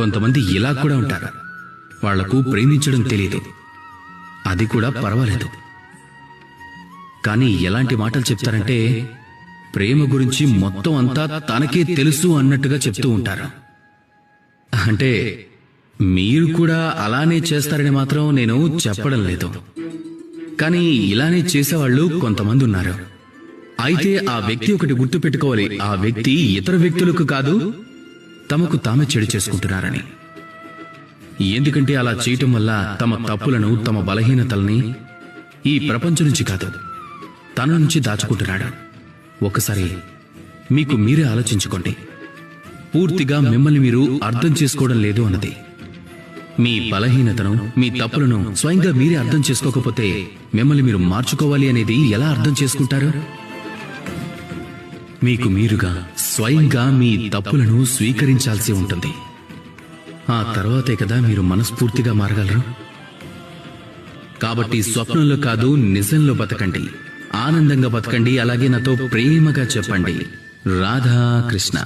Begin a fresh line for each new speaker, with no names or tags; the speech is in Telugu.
కొంతమంది ఇలా కూడా ఉంటారు. వాళ్లకు ప్రేమించడం తెలీదు, అది కూడా పర్వాలేదు. కానీ ఎలాంటి మాటలు చెప్తారంటే ప్రేమ గురించి మొత్తం అంతా తనకే తెలుసు అన్నట్టుగా చెప్తూ ఉంటారు. అంటే మీరు కూడా అలానే చేస్తారని మాత్రం నేను చెప్పడం లేదు, కానీ ఇలానే చేసేవాళ్ళు కొంతమంది ఉన్నారు. అయితే ఆ వ్యక్తి ఒకటి గుర్తు పెట్టుకోవాలి, ఆ వ్యక్తి ఇతర వ్యక్తులకు కాదు, తమకు తామే చెడు చేసుకుంటున్నారని. ఎందుకంటే అలా చేయటం వల్ల తమ తప్పులను, తమ బలహీనతల్ని ఈ ప్రపంచం నుంచి కాదు, తన నుంచి దాచుకుంటున్నాడు. ఒకసారి మీకు మీరే ఆలోచించుకోండి. పూర్తిగా మిమ్మల్ని మీరు అర్థం చేసుకోవడం లేదు అన్నది. మీ బలహీనతను, మీ తప్పులను స్వయంగా మీరే అర్థం చేసుకోకపోతే మిమ్మల్ని మీరు మార్చుకోవాలి అనేది ఎలా అర్థం చేసుకుంటారు? మీకు మీరుగా స్వయంగా మీ తప్పులను స్వీకరించాల్సి ఉంటుంది. ఆ తర్వాతే కదా మీరు మనస్ఫూర్తిగా మారగలరు. కాబట్టి స్వప్నంలో కాదు, నిజంలో బతకండి, ఆనందంగా బతకండి. అలాగే నాతో ప్రేమగా చెప్పండి, రాధా కృష్ణ.